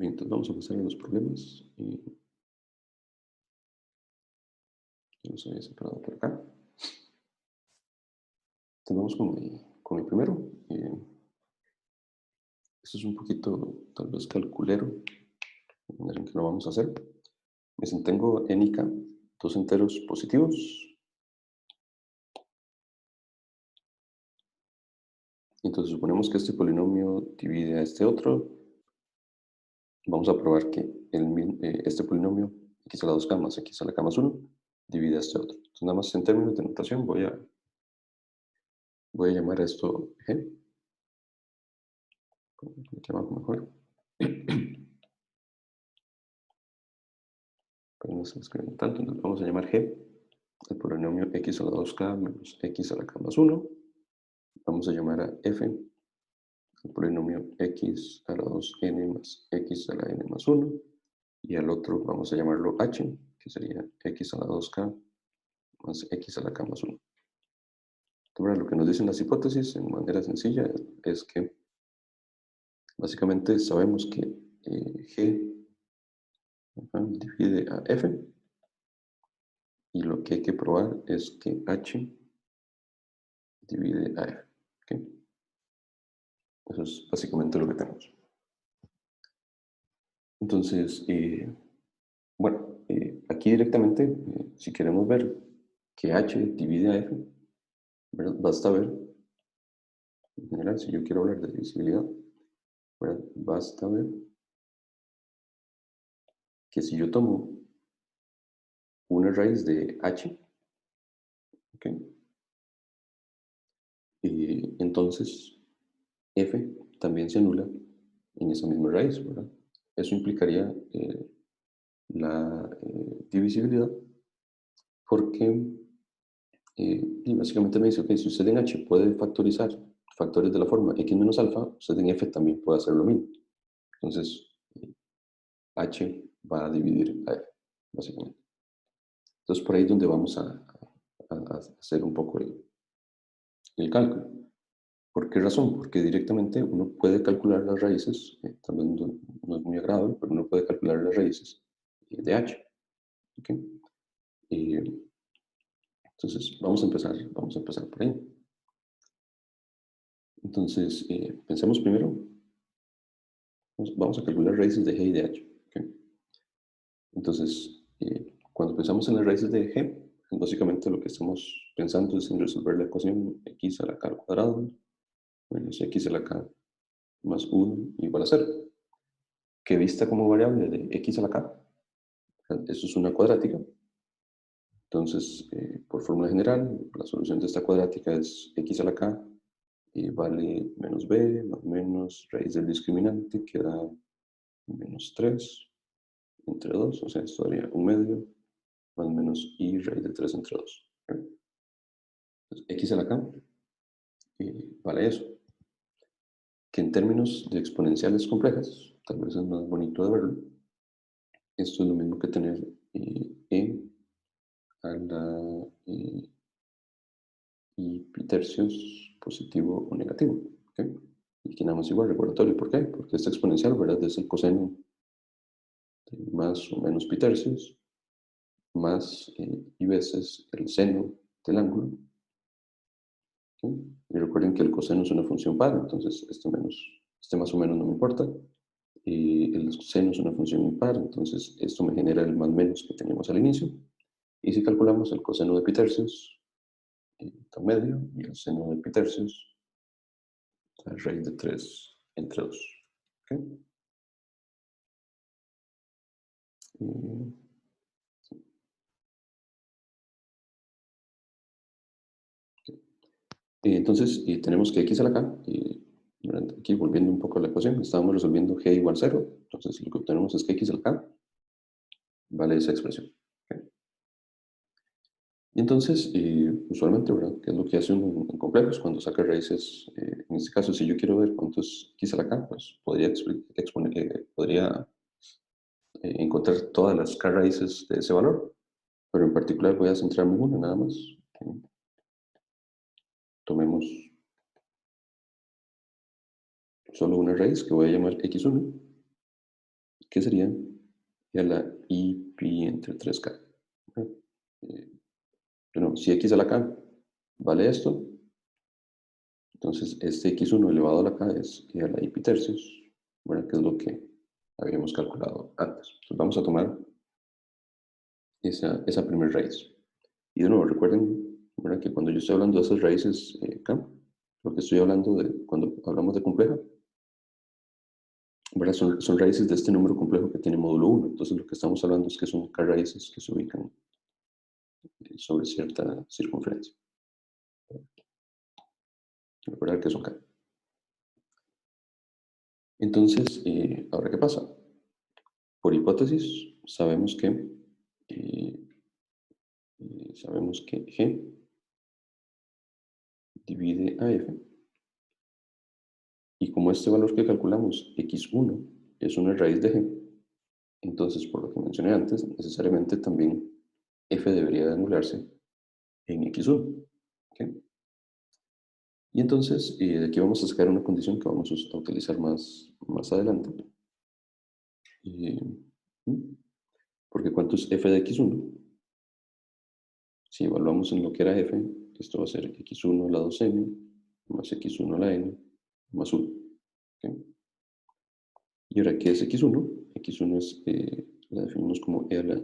Entonces vamos a pasar a los problemas. Los había separado por acá. Entonces vamos con el primero. Esto es un poquito, tal vez, calculero, la manera en que lo vamos a hacer. Me dicen, tengo n y k, dos enteros positivos. Entonces suponemos que este polinomio divide a este otro. Vamos a probar que este polinomio, x a la 2k más x a la k más 1, divide a este otro. Entonces nada más en términos de notación voy a llamar a esto g. Aquí abajo mejor. Pero no se escribe tanto, entonces vamos a llamar g el polinomio x a la 2k menos x a la k más 1. Vamos a llamar a f el polinomio x a la 2n más x a la n más 1. Y al otro vamos a llamarlo h, que sería x a la 2k más x a la k más 1. Ahora, lo que nos dicen las hipótesis, en manera sencilla, es que básicamente sabemos que g divide a f, y lo que hay que probar es que h divide a f. ¿Okay? Eso es básicamente lo que tenemos. Entonces, bueno, aquí directamente, si queremos ver que h divide a f, ¿verdad? Basta ver, en general, si yo quiero hablar de divisibilidad, ¿verdad? Basta ver que si yo tomo una raíz de h, ¿okay? Entonces f también se anula en esa misma raíz, ¿verdad? Eso implicaría la divisibilidad, porque y básicamente me dice, ok, si usted en h puede factorizar factores de la forma x menos alfa, usted en f también puede hacer lo mismo. Entonces, h va a dividir a f, básicamente. Entonces, por ahí es donde vamos a hacer un poco el cálculo. ¿Por qué razón? Porque directamente uno puede calcular las raíces, también no es muy agradable, pero uno puede calcular las raíces de h. ¿Okay? Entonces, vamos a empezar por ahí. Entonces, pensemos primero, vamos a calcular raíces de g y de h. ¿Okay? Entonces, cuando pensamos en las raíces de g, básicamente lo que estamos pensando es en resolver la ecuación x a la k al cuadrado menos x a la k más 1 igual a 0, que vista como variable de x a la k, eso es una cuadrática. Entonces, por fórmula general, la solución de esta cuadrática es x a la k vale menos b más menos raíz del discriminante, que da menos 3 entre 2, o sea, esto daría 1/2 más menos y raíz de 3 entre 2. Entonces, x a la k vale eso, que en términos de exponenciales complejas, tal vez es más bonito de verlo, esto es lo mismo que tener e a la y pi tercios positivo o negativo. ¿Okay? Y aquí nada más igual, recordatorio. ¿Por qué? Porque esta exponencial, ¿verdad? Es el coseno de más o menos pi tercios, más y veces el seno del ángulo. ¿Okay? Y recuerden que el coseno es una función par, entonces este más o menos no me importa. El seno es una función impar, entonces esto me genera el más menos que teníamos al inicio. Y si calculamos el coseno de pi tercios, está medio, y el seno de pi tercios, la raíz de 3 entre 2. ¿Okay? Eh, entonces, tenemos que x a la k, aquí volviendo un poco a la ecuación, estábamos resolviendo g igual 0, entonces lo que obtenemos es que x a la k vale esa expresión. ¿Okay? Y entonces, usualmente, ¿verdad? ¿Qué es lo que hace uno en complejos cuando saca raíces? En este caso, si yo quiero ver cuánto es x a la k, pues podría encontrar todas las k raíces de ese valor, pero en particular voy a centrarme en una nada más. Tomemos solo una raíz que voy a llamar x1, que sería e a la I pi entre 3K. Bueno, si x a la k vale esto, entonces este x1 elevado a la k es e a la I pi tercios, bueno, que es lo que habíamos calculado antes. Entonces vamos a tomar esa primera raíz. Y de nuevo, recuerden, ¿verdad?, que cuando yo estoy hablando de esas raíces K, lo que estoy hablando de cuando hablamos de compleja, ¿verdad?, son raíces de este número complejo que tiene módulo 1. Entonces lo que estamos hablando es que son K raíces que se ubican sobre cierta circunferencia. Recordar que son K. Entonces, ¿ahora qué pasa? Por hipótesis, sabemos que G divide a F, y como este valor que calculamos, x1, es una raíz de G, entonces, por lo que mencioné antes, necesariamente también F debería de anularse en x1. ¿Okay? Y entonces, de aquí vamos a sacar una condición que vamos a utilizar más adelante. Porque ¿cuánto es F de x1? Si evaluamos en lo que era F, esto va a ser x1 a la 2n más x1 a la n más 1. ¿Okay? Y ahora, ¿qué es x1? X1 es, la definimos como e a la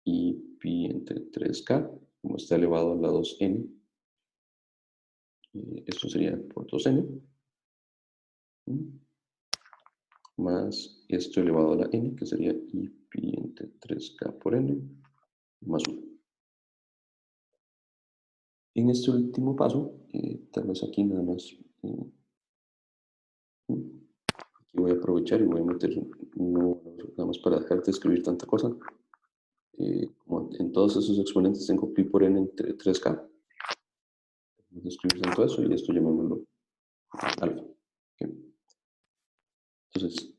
I pi entre 3k, como está elevado a la 2n. Esto sería por 2n, más esto elevado a la n, que sería I pi entre 3k por n, más 1. En este último paso, tal vez aquí nada más, aquí voy a aprovechar y voy a meter nada más para dejar de escribir tanta cosa. Como en todos esos exponentes tengo pi por n entre 3k. Voy a escribir tanto eso y esto llamémoslo alfa. ¿Okay? Entonces,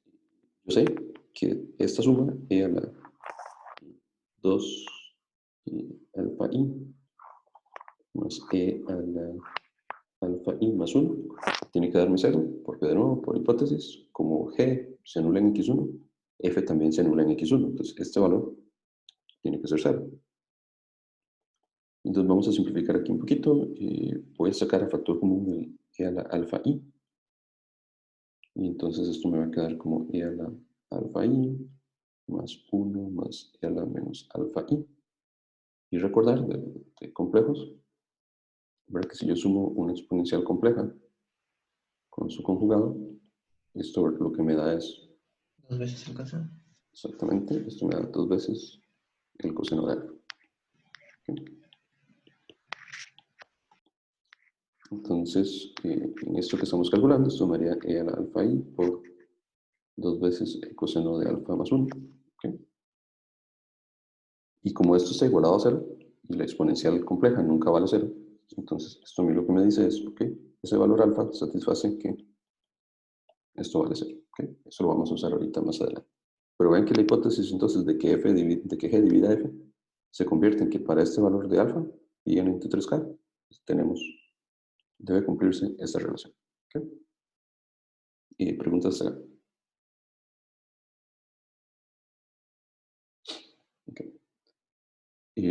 yo sé que esta suma e a la 2 alfa i más e a la alfa i más 1 tiene que darme 0, porque de nuevo, por hipótesis, como g se anula en x1, f también se anula en x1. Entonces, este valor tiene que ser 0. Entonces, vamos a simplificar aquí un poquito. Voy a sacar a factor común el e a la alfa i. Y entonces esto me va a quedar como e a la alfa i más 1 más e a la menos alfa i. Y recordar de complejos, ver que si yo sumo una exponencial compleja con su conjugado, esto lo que me da es... 2 veces el coseno. Exactamente, esto me da 2 veces el coseno de alfa. ¿Okay? Entonces, en esto que estamos calculando, esto me haría e a la alfa i por 2 veces el coseno de alfa más 1. ¿Okay? Y como esto está igualado a 0, y la exponencial compleja nunca vale 0, entonces esto a mí lo que me dice es, ok, ese valor alfa satisface que esto vale 0. ¿Okay? Eso lo vamos a usar ahorita más adelante. Pero ven que la hipótesis entonces de que, de que g divida f se convierte en que para este valor de alfa, y n entre 3k, debe cumplirse esta relación. ¿Okay? Y preguntas acá. Okay.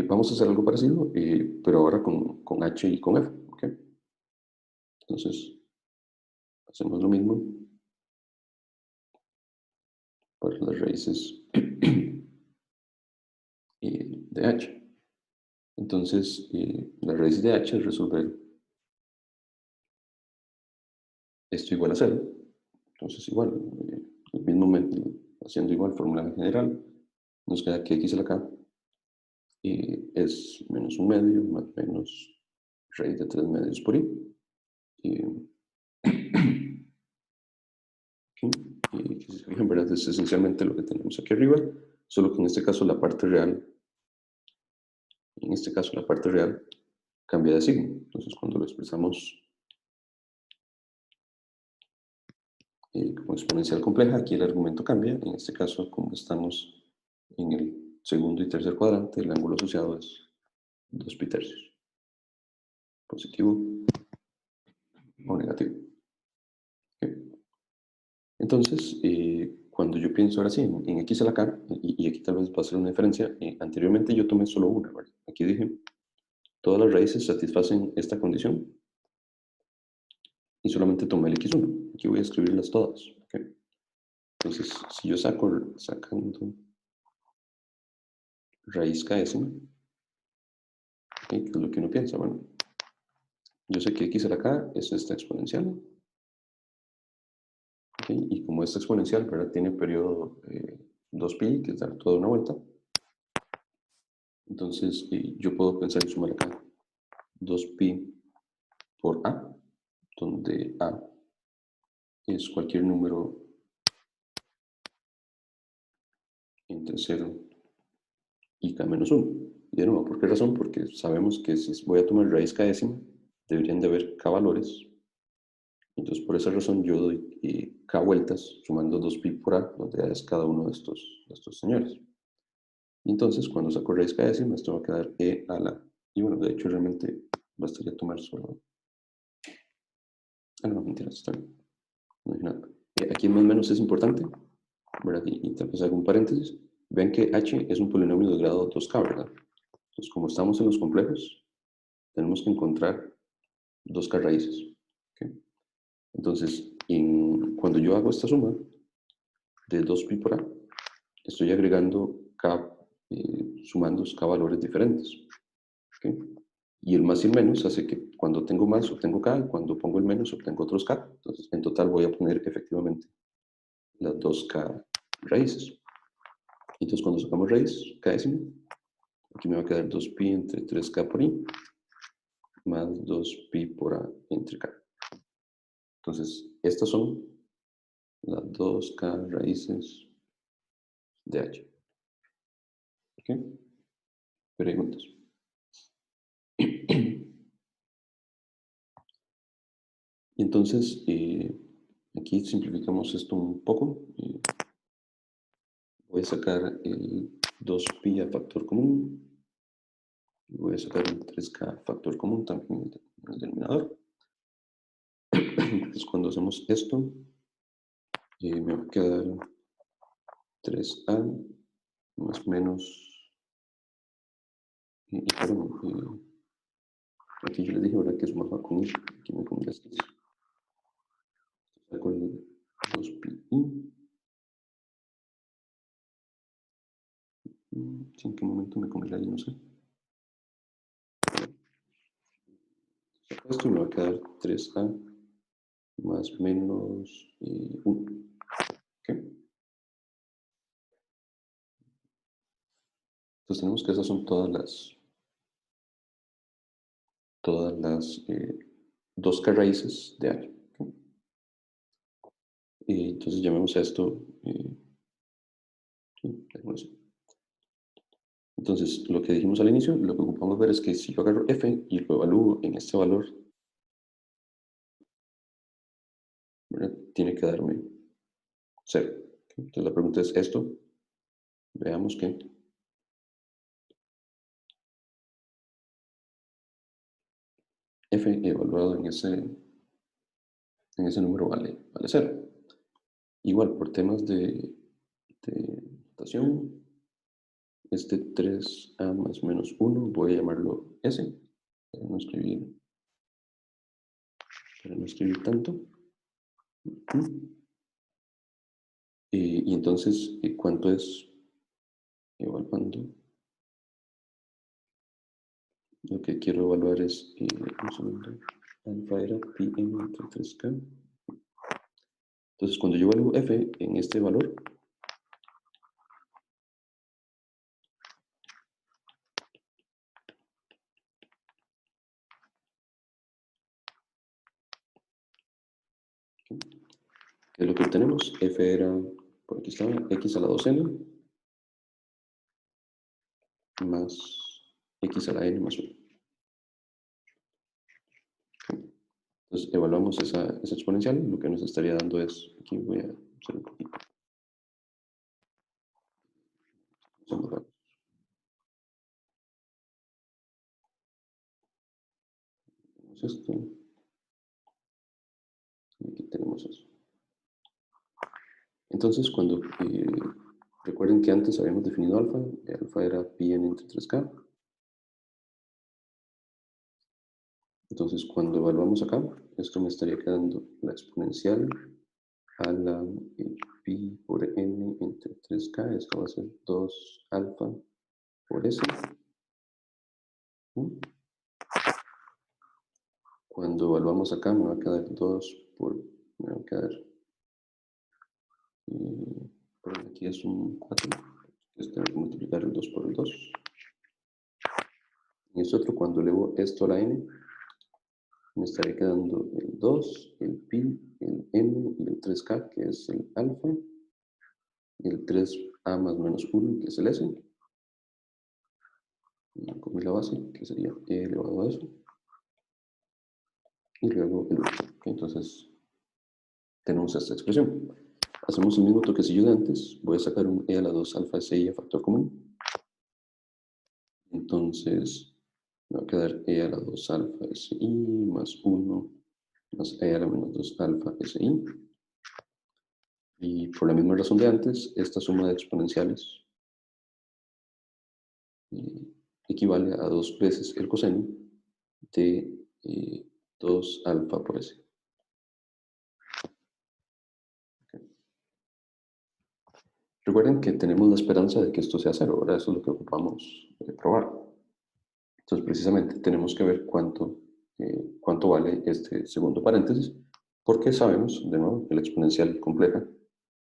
Vamos a hacer algo parecido, pero ahora con h y con f. ¿Okay? Entonces, hacemos lo mismo para las raíces de h. Entonces, la raíz de h es resolver esto igual a 0. Entonces, igual, el mismo haciendo igual fórmula general, nos queda que x a la k es menos 1 medio más menos raíz de 3 medios por i. Y si se fijan, ¿verdad? Es esencialmente lo que tenemos aquí arriba, solo que en este caso la parte real, cambia de signo. Entonces, cuando lo expresamos como exponencial compleja, aquí el argumento cambia. En este caso, como estamos en el segundo y tercer cuadrante, el ángulo asociado es 2 pi tercios. Positivo o negativo. ¿Okay? Entonces, cuando yo pienso ahora sí en x a la k, y aquí tal vez va a ser una diferencia, anteriormente yo tomé solo una, ¿verdad? Aquí dije, todas las raíces satisfacen esta condición, y solamente tomé el x1. Aquí voy a escribirlas todas, ¿ok? Entonces, si yo sacando raíz k décima, ¿okay? ¿Qué es lo que uno piensa? Bueno, yo sé que x a la k es esta exponencial, ¿okay? Y como esta exponencial, ¿verdad? Tiene periodo 2pi, que es dar toda una vuelta, entonces yo puedo pensar en sumar acá 2pi por a, donde a es cualquier número entre 0 y k menos 1. Y de nuevo, ¿por qué razón? Porque sabemos que si voy a tomar raíz k décima, deberían de haber k valores. Entonces, por esa razón, yo doy k vueltas sumando 2pi por a, donde a es cada uno de estos señores. Y entonces, cuando saco raíz k décima, esto va a quedar e a la. Y bueno, de hecho, realmente bastaría tomar solo. Ah, no, mentira, está bien. No hay nada. Aquí más o menos es importante, ¿verdad? Y tal vez hago un paréntesis. Ven que h es un polinomio de grado 2k, ¿verdad? Entonces, como estamos en los complejos, tenemos que encontrar 2k raíces. ¿Okay? Entonces, cuando yo hago esta suma de 2pi por a, estoy agregando k, sumando k valores diferentes. ¿Okay? Y el más y el menos hace que cuando tengo más obtengo k, y cuando pongo el menos obtengo otros k. Entonces, en total voy a poner efectivamente las 2k raíces. Entonces, cuando sacamos raíz, k décimo, aquí me va a quedar 2pi entre 3k por i, más 2pi por a entre k. Entonces, estas son las 2k raíces de h. ¿Ok? Preguntas. Y entonces, aquí simplificamos esto un poco. Voy a sacar el 2pi a factor común. Y voy a sacar el 3k factor común también en el denominador. Entonces, cuando hacemos esto, me va a quedar 3a más menos. Perdón, aquí yo les dije, ¿verdad? Que es más con i. Aquí me comí las 15. Saco el 2pi. ¿En qué momento me comí la i? No sé. Saco esto y me va a quedar 3a más menos 1. ¿Okay? Entonces tenemos que esas son todas las 2k raíces de a. ¿Okay? Entonces llamemos a esto, sí, entonces lo que dijimos al inicio, lo que ocupamos ver es que si yo agarro f y lo evalúo en este valor, ¿verdad? Tiene que darme 0. ¿Okay? Entonces la pregunta es esto, veamos que f evaluado en ese número vale 0. Igual, por temas de notación, este 3a más menos 1, voy a llamarlo s, para no escribir tanto. Y entonces, ¿cuánto es evaluando? Lo que quiero evaluar es, un segundo, alfa era pi n entre 3k. Entonces, cuando yo evalúo f en este valor, ¿qué es lo que obtenemos? F era, por aquí estaba, x a la 2n más x a la n más 1. Entonces, evaluamos esa exponencial, lo que nos estaría dando es, aquí voy a hacer un poquito. Tenemos esto, y aquí tenemos eso. Entonces, cuando recuerden que antes habíamos definido alfa, alfa era pi n entre 3k. Entonces, cuando evaluamos acá, esto me estaría quedando la exponencial a la pi por n entre 3k. Esto va a ser 2 alfa por s. Cuando evaluamos acá, me va a quedar 2 por... me va a quedar... perdón, aquí es un 4. Entonces tengo que multiplicar el 2 por el 2. Y este otro, cuando elevo esto a la n, me estaría quedando el 2, el pi, el n y el 3k, que es el alfa, y el 3a más menos 1, que es el s, con la base, que sería e elevado a eso, y luego el 1. Entonces, tenemos esta expresión. Hacemos el mismo toquecillo de antes, voy a sacar un e a la 2 alfa si a factor común. Entonces, me va a quedar e a la 2 alfa si más 1 más e a la menos 2 alfa si. Y por la misma razón de antes, esta suma de exponenciales equivale a 2 veces el coseno de 2 alfa por s. Okay. Recuerden que tenemos la esperanza de que esto sea cero, ahora eso es lo que ocupamos probar. Entonces, precisamente tenemos que ver cuánto vale este segundo paréntesis, porque sabemos, de nuevo, que la exponencial compleja,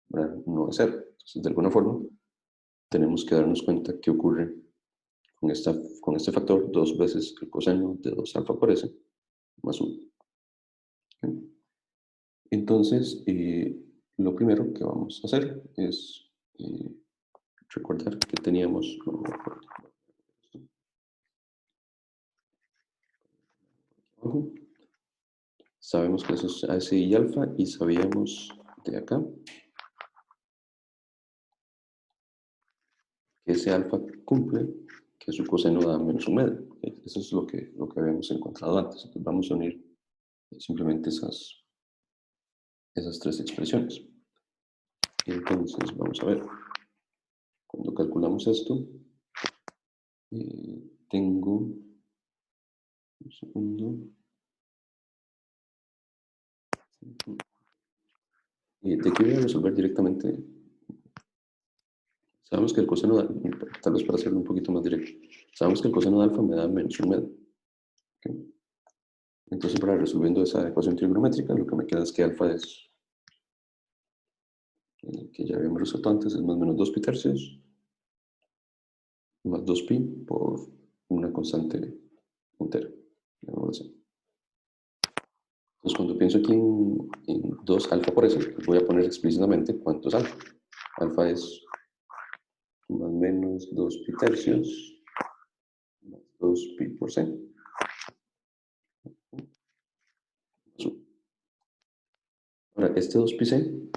¿verdad?, no es cero. Entonces, de alguna forma, tenemos que darnos cuenta qué ocurre con este factor 2 veces el coseno de 2 alfa por s más 1. ¿Okay? Entonces, lo primero que vamos a hacer es recordar que teníamos... Sabemos que eso es AC y alfa, y sabíamos de acá que ese alfa cumple que su coseno da menos un medio. Eso es lo que habíamos encontrado antes. Entonces vamos a unir simplemente esas tres expresiones. Entonces vamos a ver. Cuando calculamos esto, tengo un segundo. ¿De qué voy a resolver directamente? Sabemos que el coseno de, tal vez para hacerlo un poquito más directo, sabemos que el coseno de alfa me da menos un medio. ¿Okay? Entonces, para resolviendo esa ecuación trigonométrica, lo que me queda es que alfa es, que ya habíamos resuelto antes, es más o menos 2 pi tercios, más 2 pi por una constante entera. Entonces, cuando pienso aquí en 2 alfa por s, voy a poner explícitamente cuánto es alfa. Alfa es más o menos 2 pi tercios más 2 pi por c. Ahora, este 2 pi c,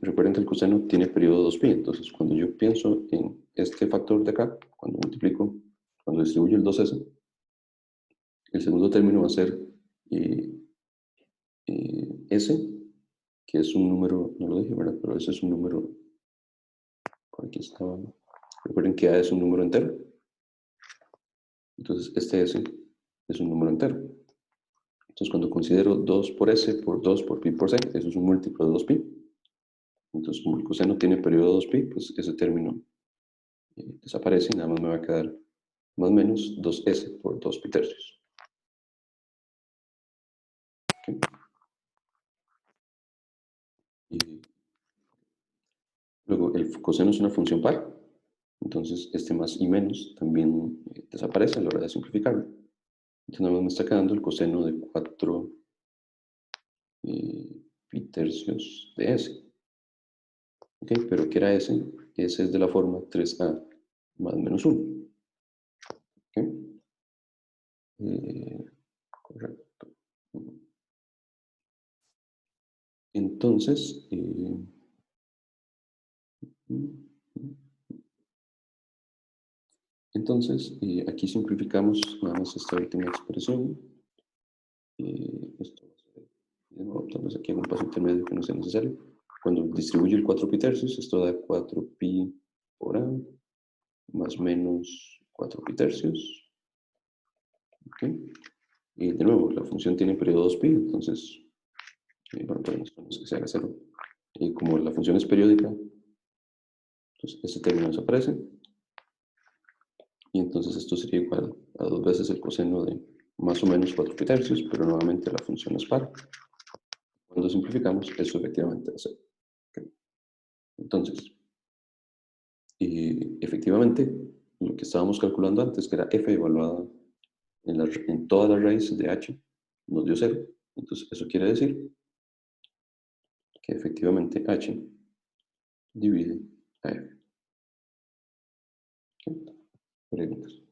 recuerden que el coseno tiene periodo 2 pi, entonces cuando yo pienso en este factor de acá, cuando multiplico, cuando distribuyo el 2s, el segundo término va a ser s, que es un número, no lo dije, ¿verdad? Pero ese es un número, por aquí estaba, recuerden que a es un número entero, entonces este s es un número entero. Entonces cuando considero 2 por s por 2 por pi por c, eso es un múltiplo de 2 pi. Entonces como el coseno tiene periodo 2 pi, pues ese término desaparece y nada más me va a quedar más o menos 2s por 2 pi tercios. ¿Okay? Y luego el coseno es una función par, entonces este más y menos también desaparece a la hora de simplificarlo. Entonces nada más me está quedando el coseno de 4 pi tercios de s. ¿Okay? Pero ¿qué era s? S es de la forma 3a más menos 1. ¿Okay? Correcto. Entonces, aquí simplificamos nada más esta última expresión. Esto va a ser, de nuevo, tal vez aquí hago un paso intermedio que no sea necesario. cuando distribuyo el 4pi tercios, esto da 4pi por a más menos 4pi tercios. ¿Okay? Y de nuevo, la función tiene periodo 2pi, entonces, bueno, podemos que se haga 0. Y como la función es periódica, entonces este término desaparece. Y entonces esto sería igual a 2 veces el coseno de más o menos 4pi tercios, pero nuevamente la función es par. Cuando simplificamos, eso efectivamente da 0. ¿Okay? Entonces, efectivamente, lo que estábamos calculando antes, que era f evaluada en todas las raíces de h, nos dio 0. Entonces, eso quiere decir que efectivamente h divide a f. ¿Okay? Preguntas.